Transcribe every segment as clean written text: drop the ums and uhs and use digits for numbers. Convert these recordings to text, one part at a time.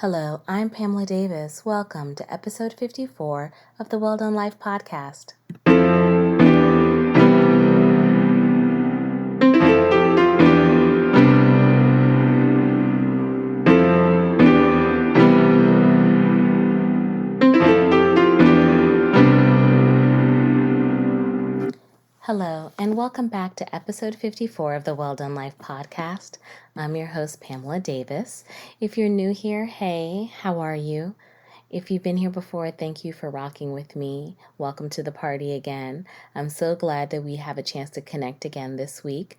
Hello, I'm Pamela Davis. Welcome to episode 54 of the Well Done Life podcast. Hello, and welcome back to episode 54 of the Well Done Life podcast. I'm your host, Pamela Davis. If you're new here, hey, how are you? If you've been here before, thank you for rocking with me. Welcome to the party again. I'm so glad that we have a chance to connect again this week.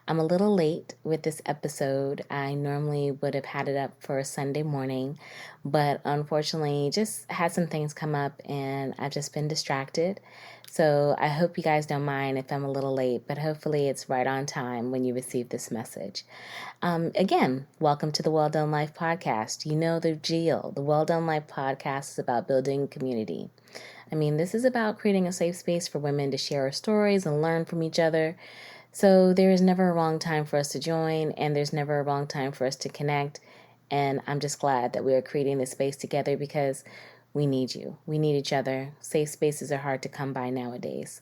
I'm a little late with this episode. I normally would have had it up for a Sunday morning, but unfortunately just had some things come up and I've just been distracted. So I hope you guys don't mind if I'm a little late, but hopefully it's right on time when you receive this message. Again, welcome to the Well Done Life podcast. You know the deal. The Well Done Life podcast is about building community. This is about creating a safe space for women to share our stories and learn from each other. So there is never a wrong time for us to join, and there's never a wrong time for us to connect. And I'm just glad that we are creating this space together because we need you. We need each other. Safe spaces are hard to come by nowadays.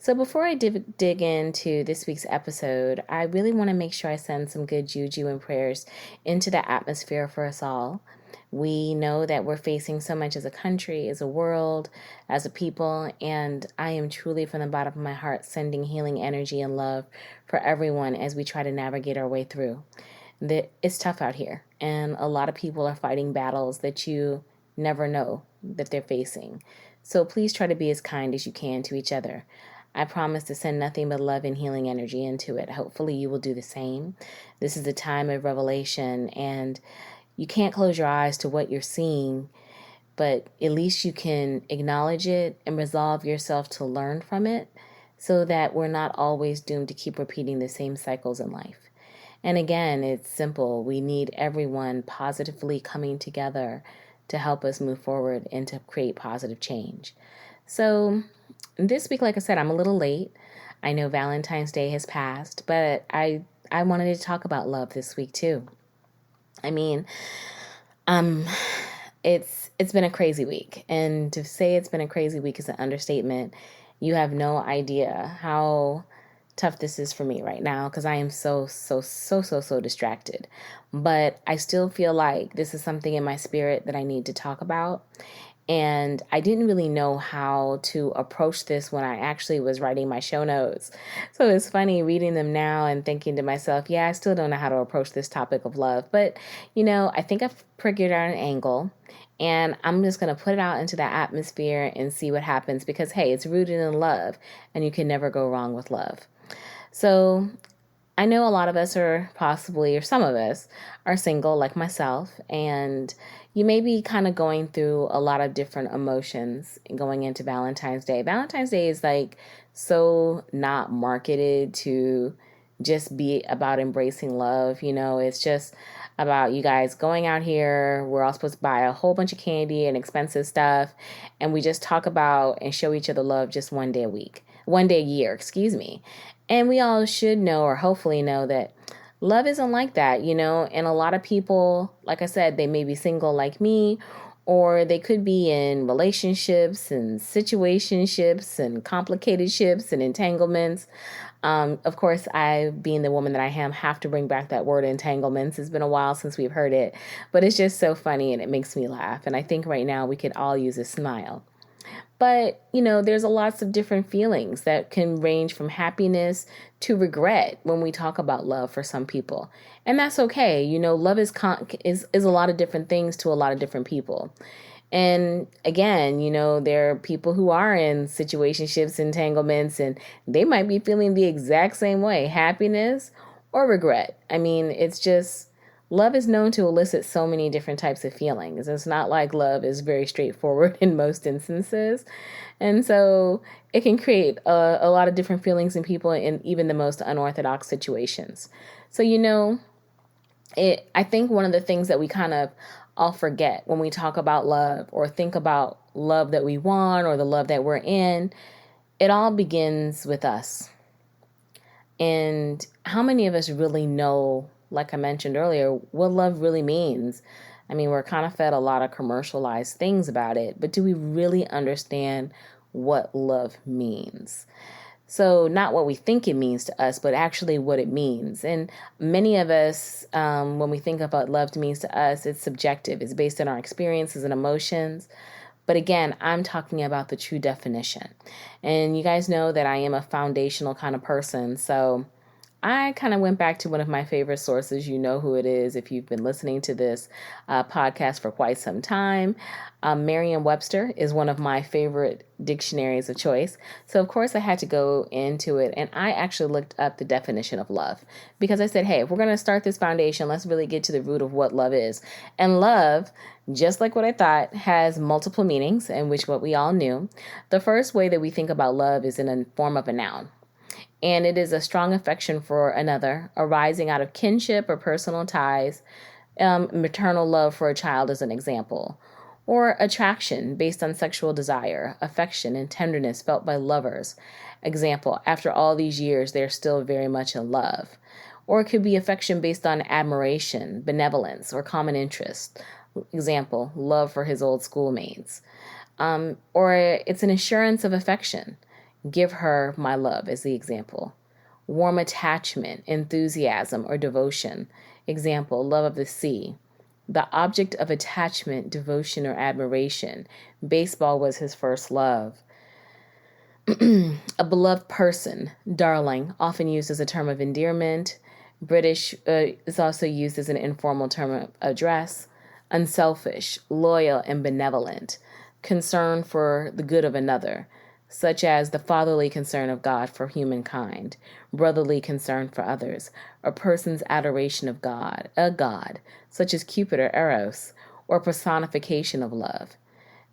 So before I dig into this week's episode, I really want to make sure I send some good juju and prayers into the atmosphere for us all. We know that we're facing so much as a country, as a world, as a people, and I am truly from the bottom of my heart sending healing energy and love for everyone as we try to navigate our way through. It's tough out here, and a lot of people are fighting battles that you never know that they're facing. So please try to be as kind as you can to each other. I promise to send nothing but love and healing energy into it. Hopefully you will do the same. This is a time of revelation, and you can't close your eyes to what you're seeing, but at least you can acknowledge it and resolve yourself to learn from it so that we're not always doomed to keep repeating the same cycles in life. And again, it's simple. We need everyone positively coming together to help us move forward and to create positive change. So this week, like I said, I'm a little late. I know Valentine's Day has passed, but I wanted to talk about love this week too. It's been a crazy week, and to say it's been a crazy week is an understatement. You have no idea how tough this is for me right now because I am so distracted. But I still feel like this is something in my spirit that I need to talk about. And I didn't really know how to approach this when I actually was writing my show notes. So it's funny reading them now and thinking to myself, yeah, I still don't know how to approach this topic of love. But, I think I've figured out an angle. And I'm just going to put it out into the atmosphere and see what happens because, hey, it's rooted in love and you can never go wrong with love. So I know a lot of us are possibly, or some of us are single like myself, and you may be kind of going through a lot of different emotions going into Valentine's Day. Valentine's Day is so not marketed to just be about embracing love. It's just about you guys going out here. We're all supposed to buy a whole bunch of candy and expensive stuff, and we just talk about and show each other love just one day a year, excuse me. And we all should know, or hopefully know, that love isn't like that, and a lot of people, like I said, they may be single like me, or they could be in relationships and situationships and complicated ships and entanglements. Of course, I, being the woman that I am, have to bring back that word entanglements. It's been a while since we've heard it, but it's just so funny and it makes me laugh. And I think right now we could all use a smile. But, there's lots of different feelings that can range from happiness to regret when we talk about love for some people. And that's okay. Love is a lot of different things to a lot of different people. And again, there are people who are in situationships, entanglements, and they might be feeling the exact same way, happiness or regret. It's just, love is known to elicit so many different types of feelings. It's not like love is very straightforward in most instances. And so it can create a lot of different feelings in people in even the most unorthodox situations. So, I think one of the things that we kind of all forget when we talk about love or think about love that we want or the love that we're in, it all begins with us. And how many of us really know, like I mentioned earlier, what love really means? I mean, we're kind of fed a lot of commercialized things about it, but do we really understand what love means? So, not what we think it means to us, but actually what it means. And many of us, when we think about love means to us, it's subjective. It's based on our experiences and emotions. But again, I'm talking about the true definition. And you guys know that I am a foundational kind of person. So I kind of went back to one of my favorite sources. You know who it is if you've been listening to this podcast for quite some time. Merriam-Webster is one of my favorite dictionaries of choice. So, of course, I had to go into it, and I actually looked up the definition of love because I said, hey, if we're going to start this foundation, let's really get to the root of what love is. And love, just like what I thought, has multiple meanings, in which what we all knew. The first way that we think about love is in a form of a noun. And it is a strong affection for another, arising out of kinship or personal ties. Maternal love for a child is an example. Or attraction based on sexual desire, affection, and tenderness felt by lovers. Example, after all these years, they're still very much in love. Or it could be affection based on admiration, benevolence, or common interest. Example, love for his old schoolmates. Or it's an assurance of affection. Give her my love as the example. Warm attachment, enthusiasm, or devotion. Example, love of the sea. The object of attachment, devotion, or admiration. Baseball was his first love. A beloved person, darling, often used as a term of endearment. British is also used as an informal term of address. Unselfish, loyal, and benevolent. Concern for the good of another, such as the fatherly concern of God for humankind, brotherly concern for others, a person's adoration of God, a god, such as Cupid or Eros, or personification of love.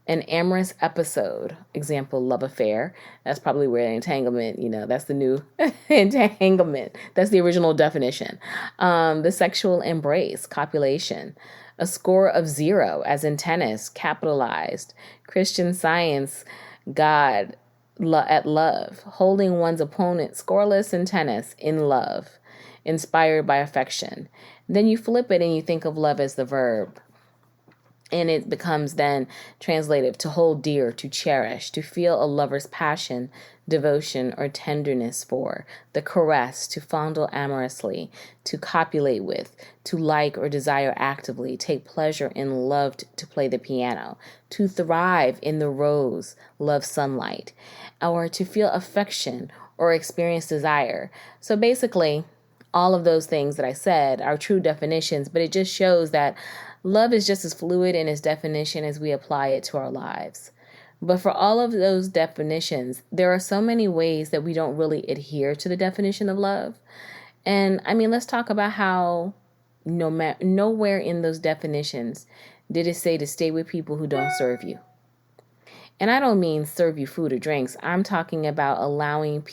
An amorous episode, example, love affair. That's probably where entanglement, that's the new entanglement. That's the original definition. The sexual embrace, copulation. A score of 0, as in tennis, capitalized. Christian Science, God at love. Holding one's opponent scoreless in tennis, in love. Inspired by affection. Then you flip it and you think of love as the verb. And it becomes then translated to hold dear, to cherish, to feel a lover's passion, devotion, or tenderness for, the caress, to fondle amorously, to copulate with, to like or desire actively, take pleasure in, loved to play the piano, to thrive in the rose, love sunlight, or to feel affection or experience desire. So basically, all of those things that I said are true definitions, but it just shows that love is just as fluid in its definition as we apply it to our lives. But for all of those definitions, there are so many ways that we don't really adhere to the definition of love. And I mean, let's talk about how nowhere in those definitions did it say to stay with people who don't serve you. And I don't mean serve you food or drinks. I'm talking about allowing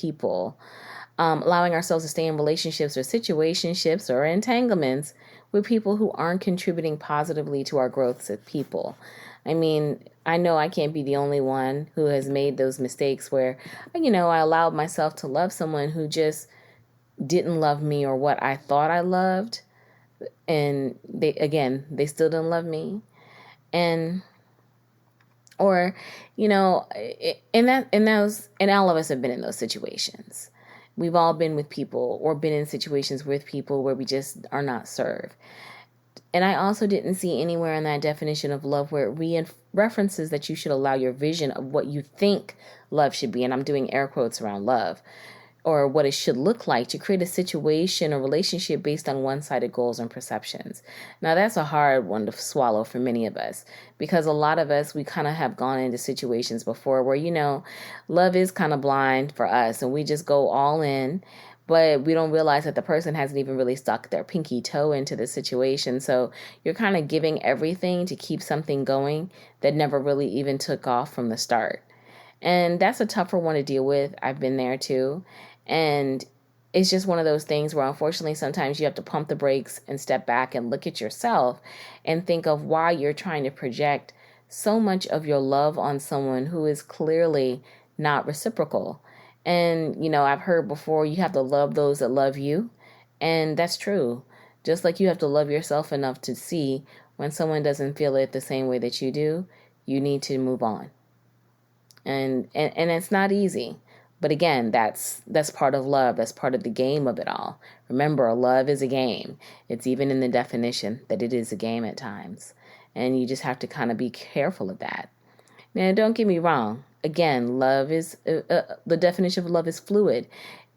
ourselves to stay in relationships or situationships or entanglements with people who aren't contributing positively to our growth as people. I mean, I know I can't be the only one who has made those mistakes where, I allowed myself to love someone who just didn't love me or what I thought I loved. And they still didn't love me. And or, and all of us have been in those situations. We've all been with people or been in situations with people where we just are not served. And I also didn't see anywhere in that definition of love where it references that you should allow your vision of what you think love should be. And I'm doing air quotes around love, or what it should look like to create a situation or relationship based on one-sided goals and perceptions. Now, that's a hard one to swallow for many of us because a lot of us, we kind of have gone into situations before where, love is kind of blind for us and we just go all in, but we don't realize that the person hasn't even really stuck their pinky toe into the situation. So you're kind of giving everything to keep something going that never really even took off from the start. And that's a tougher one to deal with. I've been there too. And it's just one of those things where unfortunately sometimes you have to pump the brakes and step back and look at yourself and think of why you're trying to project so much of your love on someone who is clearly not reciprocal. And, I've heard before you have to love those that love you. And that's true. Just like you have to love yourself enough to see When someone doesn't feel it the same way that you do, you need to move on. And it's not easy. But again, that's part of love. That's part of the game of it all. Remember, love is a game. It's even in the definition that it is a game at times. And you just have to kind of be careful of that. Now, don't get me wrong. Again, love is the definition of love is fluid.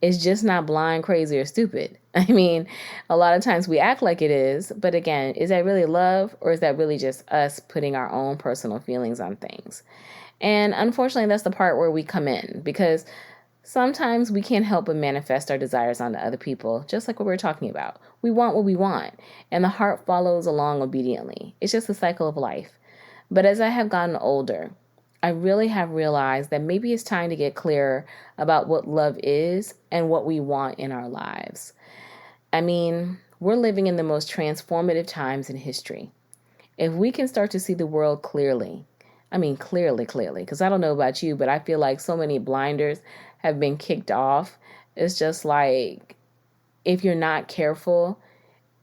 It's just not blind, crazy, or stupid. I mean, a lot of times we act like it is, but again, is that really love, or is that really just us putting our own personal feelings on things? And unfortunately, that's the part where we come in, because sometimes we can't help but manifest our desires onto other people, just like what we were talking about. We want what we want, and the heart follows along obediently. It's just a cycle of life. But as I have gotten older, I really have realized that maybe it's time to get clearer about what love is and what we want in our lives. I mean, we're living in the most transformative times in history. If we can start to see the world clearly, I mean, clearly, because I don't know about you, but I feel like so many blinders have been kicked off. It's just like, if you're not careful,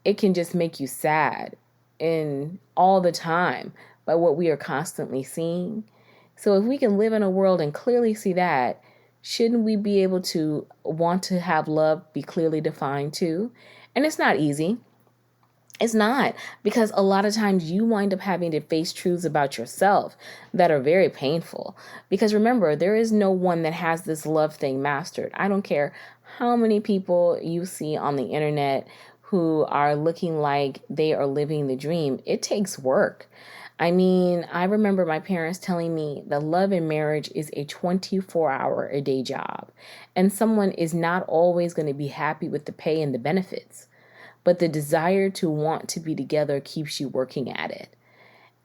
it can just make you sad and all the time by what we are constantly seeing. So if we can live in a world and clearly see that, shouldn't we be able to want to have love be clearly defined too? And it's not easy. It's not, because a lot of times you wind up having to face truths about yourself that are very painful. Because remember, there is no one that has this love thing mastered. I don't care how many people you see on the internet who are looking like they are living the dream. It takes work. I mean, I remember my parents telling me that love and marriage is a 24-hour-a-day job, and someone is not always going to be happy with the pay and the benefits. But the desire to want to be together keeps you working at it.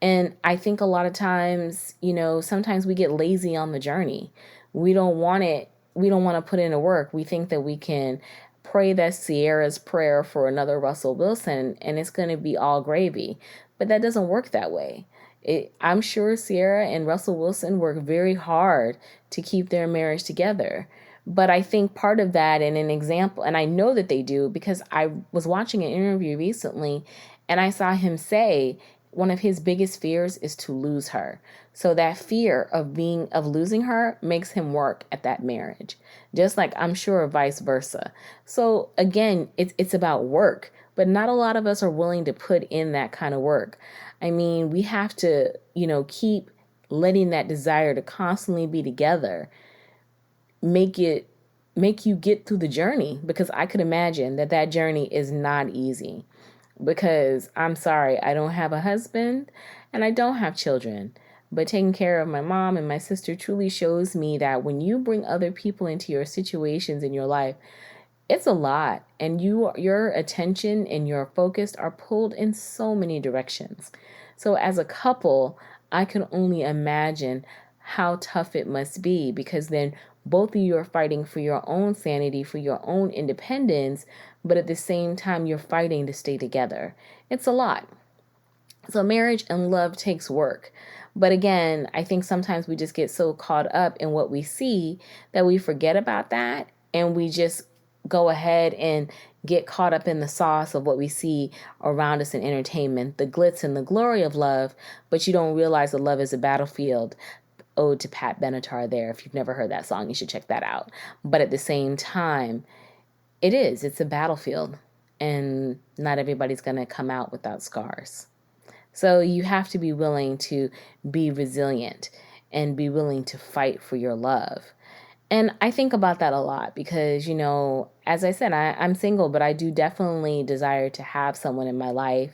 And I think a lot of times, sometimes we get lazy on the journey. We don't want it. We don't want to put in the work. We think that we can pray that Sierra's prayer for another Russell Wilson and it's going to be all gravy. But that doesn't work that way. I'm sure Sierra and Russell Wilson work very hard to keep their marriage together. But I think part of that, and an example, and I know that they do because I was watching an interview recently and I saw him say one of his biggest fears is to lose her. So that fear of losing her makes him work at that marriage, just like I'm sure vice versa. So again, it's about work, but not a lot of us are willing to put in that kind of work. I mean, we have to, keep letting that desire to constantly be together make you get through the journey, because I could imagine that journey is not easy, because I'm sorry, I don't have a husband and I don't have children, but taking care of my mom and my sister truly shows me that when you bring other people into your situations in your life, it's a lot, and your attention and your focus are pulled in so many directions. So as a couple, I can only imagine how tough it must be, because then both of you are fighting for your own sanity, for your own independence, but at the same time, you're fighting to stay together. It's a lot. So marriage and love takes work. But again, I think sometimes we just get so caught up in what we see that we forget about that, and we just go ahead and get caught up in the sauce of what we see around us in entertainment, the glitz and the glory of love, but you don't realize that love is a battlefield. Ode to Pat Benatar there. If you've never heard that song, you should check that out. But at the same time, it's a battlefield, and not everybody's going to come out without scars. So you have to be willing to be resilient and be willing to fight for your love. And I think about that a lot because, as I said, I'm single, but I do definitely desire to have someone in my life.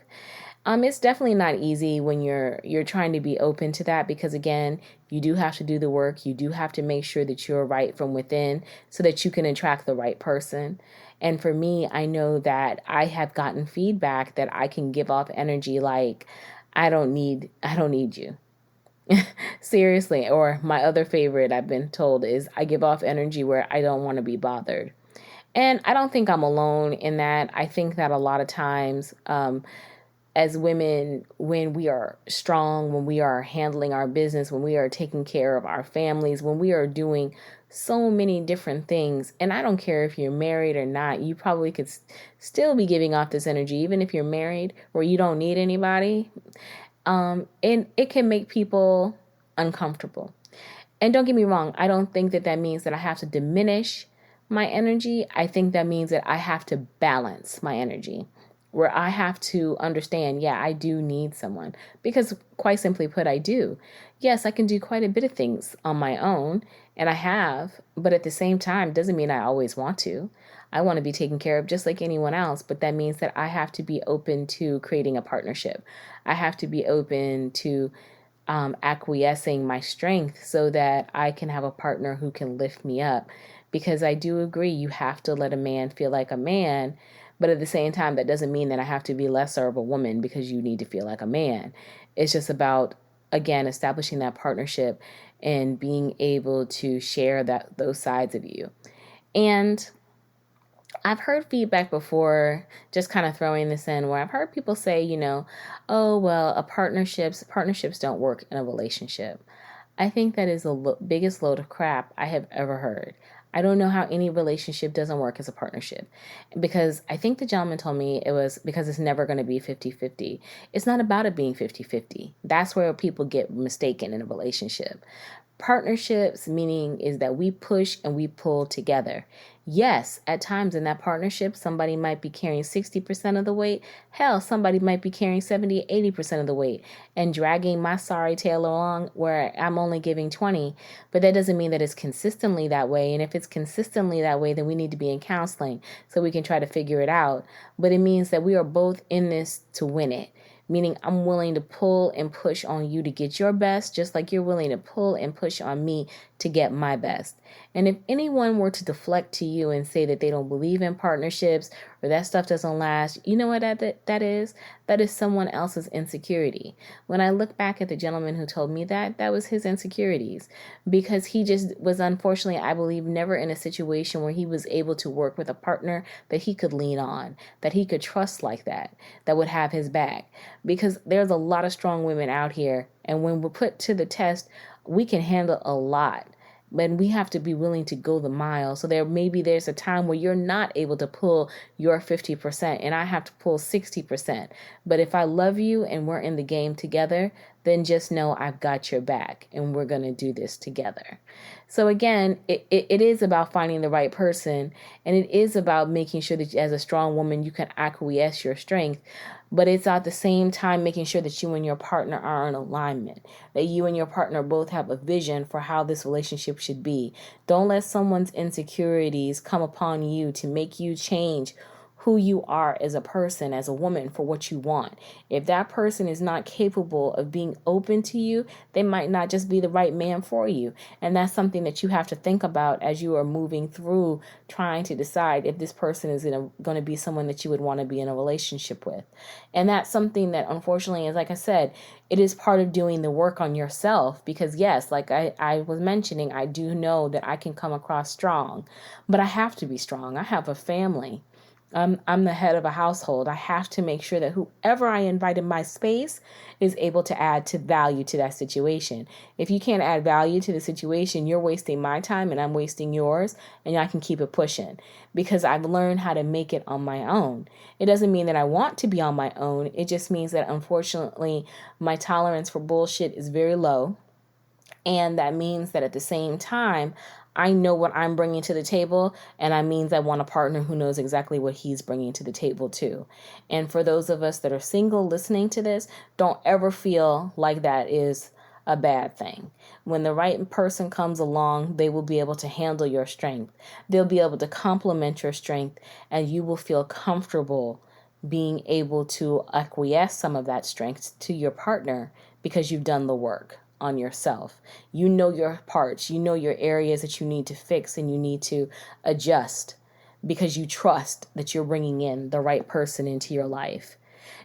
It's definitely not easy when you're trying to be open to that, because again, you do have to do the work. You do have to make sure that you're right from within so that you can attract the right person. And for me, I know that I have gotten feedback that I can give off energy like, I don't need you. Seriously. Or my other favorite I've been told is I give off energy where I don't want to be bothered. And I don't think I'm alone in that. I think that a lot of times, as women, when we are strong, when we are handling our business, when we are taking care of our families, when we are doing so many different things. And I don't care if you're married or not, you probably could still be giving off this energy, even if you're married where you don't need anybody. And it can make people uncomfortable. And don't get me wrong, I don't think that that means that I have to diminish my energy. I think that means that I have to balance my energy, where I have to understand, yeah, I do need someone. Because quite simply put, I do. Yes, I can do quite a bit of things on my own, and I have, but at the same time, doesn't mean I always want to. I want to be taken care of just like anyone else, but that means that I have to be open to creating a partnership. I have to be open to acquiescing my strength so that I can have a partner who can lift me up. Because I do agree, you have to let a man feel like a man, but at the same time, that doesn't mean that I have to be lesser of a woman because you need to feel like a man. It's just about, again, establishing that partnership and being able to share those sides of you. And I've heard feedback before, just kind of throwing this in, where I've heard people say, oh, well, partnerships don't work in a relationship. I think that is the biggest load of crap I have ever heard. I don't know how any relationship doesn't work as a partnership, because I think the gentleman told me it was because it's never going to be 50-50. It's not about it being 50-50. That's where people get mistaken in a relationship. Partnerships meaning is that we push and we pull together. Yes, at times in that partnership, somebody might be carrying 60% of the weight. Hell, somebody might be carrying 70, 80% of the weight and dragging my sorry tail along where I'm only giving 20. But that doesn't mean that it's consistently that way. And if it's consistently that way, then we need to be in counseling so we can try to figure it out. But it means that we are both in this to win it. Meaning I'm willing to pull and push on you to get your best, just like you're willing to pull and push on me to get my best. And if anyone were to deflect to you and say that they don't believe in partnerships or that stuff doesn't last, you know what that is? That is someone else's insecurity. When I look back at the gentleman who told me that was his insecurities, because he just was, unfortunately, I believe, never in a situation where he was able to work with a partner that he could lean on, that he could trust like that would have his back. Because there's a lot of strong women out here, and when we're put to the test, we can handle a lot. But we have to be willing to go the mile. So there's a time where you're not able to pull your 50% and I have to pull 60%. But if I love you and we're in the game together, then just know I've got your back and we're going to do this together. So again, it is about finding the right person, and it is about making sure that as a strong woman, you can acquiesce your strength. But it's at the same time making sure that you and your partner are in alignment, that you and your partner both have a vision for how this relationship should be. Don't let someone's insecurities come upon you to make you change who you are as a person, as a woman, for what you want. If that person is not capable of being open to you, they might not just be the right man for you. And that's something that you have to think about as you are moving through trying to decide if this person is going to be someone that you would want to be in a relationship with. And that's something that, unfortunately, is, like I said, it is part of doing the work on yourself. Because yes, like I was mentioning, I do know that I can come across strong, but I have to be strong. I have a family. I'm the head of a household. I have to make sure that whoever I invite in my space is able to add to value to that situation. If you can't add value to the situation, you're wasting my time and I'm wasting yours, and I can keep it pushing because I've learned how to make it on my own. It doesn't mean that I want to be on my own. It just means that, unfortunately, my tolerance for bullshit is very low. And that means that at the same time, I know what I'm bringing to the table, and that means I want a partner who knows exactly what he's bringing to the table too. And for those of us that are single listening to this, don't ever feel like that is a bad thing. When the right person comes along, they will be able to handle your strength. They'll be able to complement your strength, and you will feel comfortable being able to acquiesce some of that strength to your partner because you've done the work on yourself. You know your parts, you know your areas that you need to fix and you need to adjust because you trust that you're bringing in the right person into your life.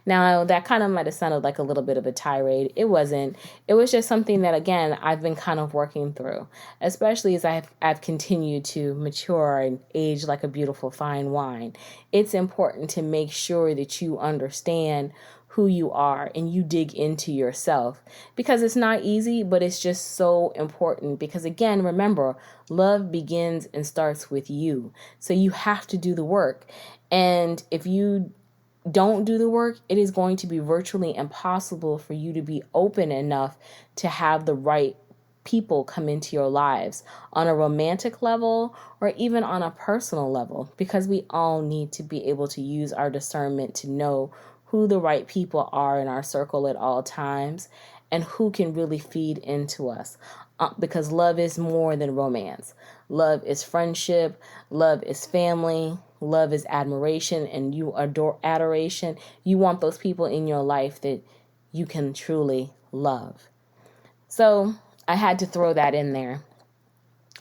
Now, that kind of might have sounded like a little bit of a tirade. It wasn't. It was just something that, again, I've been kind of working through, especially as I've continued to mature and age like a beautiful fine wine. It's important to make sure that you understand who you are and you dig into yourself, because it's not easy, but it's just so important. Because again, remember, love begins and starts with you. So you have to do the work. And if you don't do the work, it is going to be virtually impossible for you to be open enough to have the right people come into your lives on a romantic level or even on a personal level, because we all need to be able to use our discernment to know who the right people are in our circle at all times and who can really feed into us. Because love is more than romance. Love is friendship. Love is family. Love is admiration, and you adore adoration. You want those people in your life that you can truly love. So I had to throw that in there.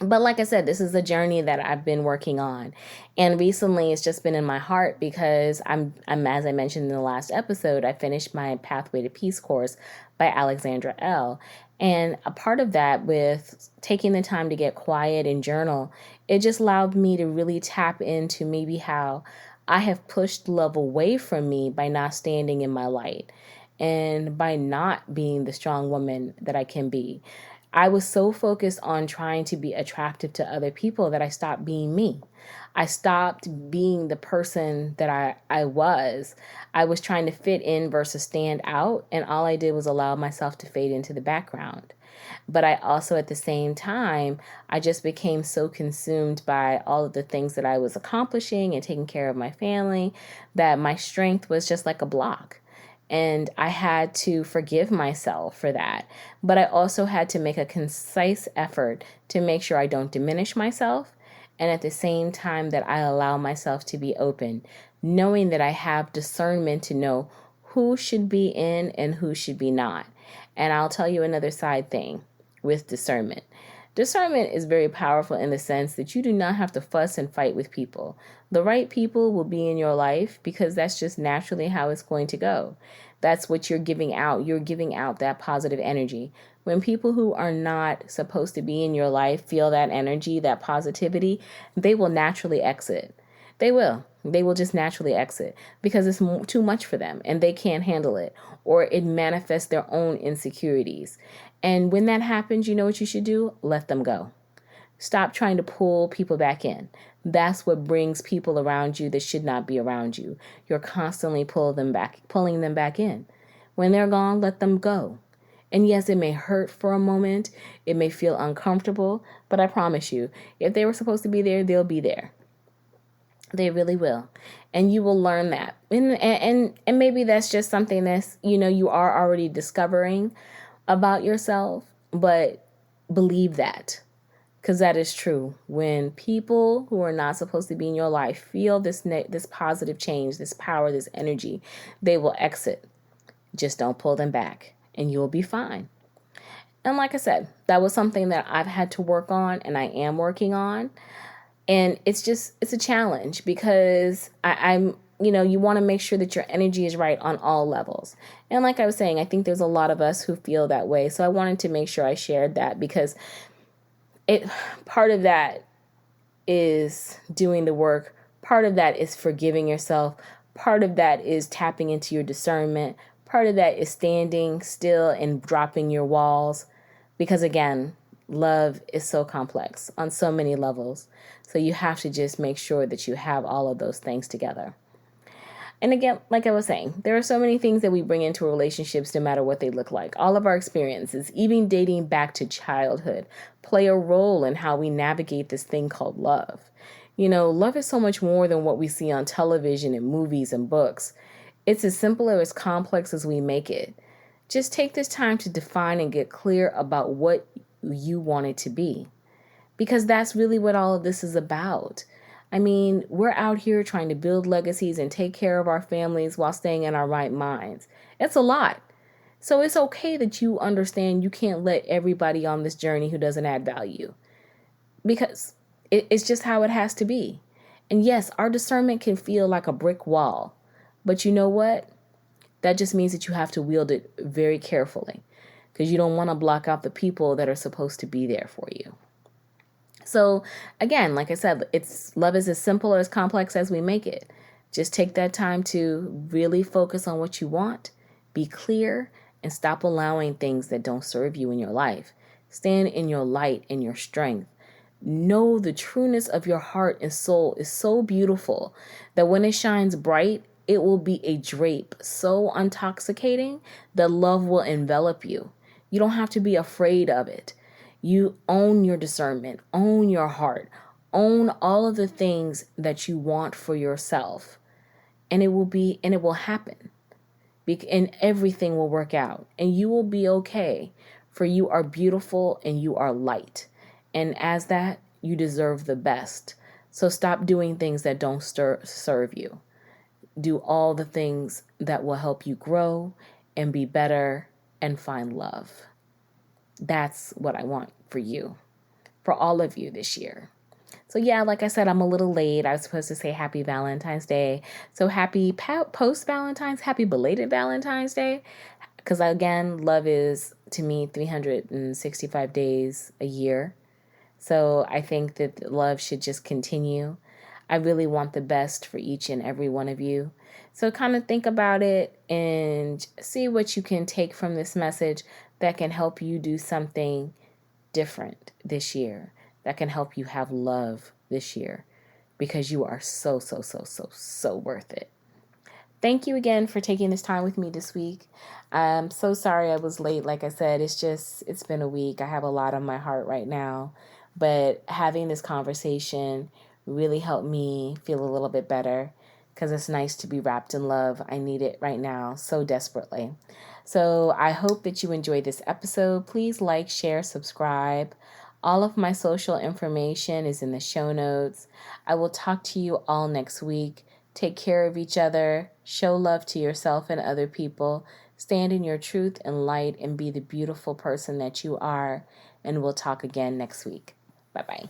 But like I said, this is a journey that I've been working on. And recently it's just been in my heart because I'm as I mentioned in the last episode, I finished my Pathway to Peace course by Alexandra L. And a part of that, with taking the time to get quiet and journal, it just allowed me to really tap into maybe how I have pushed love away from me by not standing in my light and by not being the strong woman that I can be. I was so focused on trying to be attractive to other people that I stopped being me. I stopped being the person that I was. I was trying to fit in versus stand out, and all I did was allow myself to fade into the background. But I also, at the same time, I just became so consumed by all of the things that I was accomplishing and taking care of my family that my strength was just like a block. And I had to forgive myself for that. But I also had to make a concise effort to make sure I don't diminish myself. And at the same time that I allow myself to be open, knowing that I have discernment to know who should be in and who should be not. And I'll tell you another side thing with discernment. Discernment is very powerful in the sense that you do not have to fuss and fight with people. The right people will be in your life because that's just naturally how it's going to go. That's what you're giving out. You're giving out that positive energy. When people who are not supposed to be in your life feel that energy, that positivity, they will naturally exit. They will. They will just naturally exit because it's too much for them and they can't handle it, or it manifests their own insecurities. And when that happens, you know what you should do? Let them go. Stop trying to pull people back in. That's what brings people around you that should not be around you. You're constantly pulling them back in. When they're gone, let them go. And yes, it may hurt for a moment. It may feel uncomfortable, but I promise you, if they were supposed to be there, they'll be there. They really will. And you will learn that. And maybe that's just something that's, you are already discovering about yourself, but believe that. Because that is true. When people who are not supposed to be in your life feel this positive change, this power, this energy, they will exit. Just don't pull them back and you'll be fine. And like I said, that was something that I've had to work on and I am working on. And it's a challenge because I'm you want to make sure that your energy is right on all levels. And like I was saying, I think there's a lot of us who feel that way. So I wanted to make sure I shared that because part of that is doing the work. Part of that is forgiving yourself. Part of that is tapping into your discernment. Part of that is standing still and dropping your walls. Because again, love is so complex on so many levels. So you have to just make sure that you have all of those things together. And again, like I was saying, there are so many things that we bring into relationships no matter what they look like. All of our experiences, even dating back to childhood, play a role in how we navigate this thing called love. Love is so much more than what we see on television and movies and books. It's as simple or as complex as we make it. Just take this time to define and get clear about what you want it to be. Because that's really what all of this is about. I mean, we're out here trying to build legacies and take care of our families while staying in our right minds. It's a lot. So it's okay that you understand you can't let everybody on this journey who doesn't add value. Because it's just how it has to be. And yes, our discernment can feel like a brick wall. But you know what? That just means that you have to wield it very carefully. Because you don't want to block out the people that are supposed to be there for you. So again, like I said, love is as simple or as complex as we make it. Just take that time to really focus on what you want Be clear and stop allowing things that don't serve you in your life. Stand in your light and your strength. Know the trueness of your heart and soul is so beautiful that when it shines bright, it will be a drape so intoxicating that love will envelop you. You don't have to be afraid of it. You own your discernment, own your heart, own all of the things that you want for yourself, and it will happen. And everything will work out, and you will be okay, for you are beautiful and you are light. And as that, you deserve the best. So stop doing things that don't serve you. Do all the things that will help you grow and be better and find love. That's what I want for you, for all of you this year. So yeah, like I said, I'm a little late. I was supposed to say happy Valentine's Day. So happy post-Valentine's, happy belated Valentine's Day. Because again, love is, to me, 365 days a year. So I think that love should just continue. I really want the best for each and every one of you. So kind of think about it and see what you can take from this message that can help you do something different this year, that can help you have love this year, because you are so, so, so, so, so worth it. Thank you again for taking this time with me this week. I'm so sorry I was late. Like I said, it's been a week. I have a lot on my heart right now, but having this conversation really helped me feel a little bit better, because it's nice to be wrapped in love. I need it right now so desperately. So I hope that you enjoyed this episode. Please like, share, subscribe. All of my social information is in the show notes. I will talk to you all next week. Take care of each other. Show love to yourself and other people. Stand in your truth and light and be the beautiful person that you are. And we'll talk again next week. Bye-bye.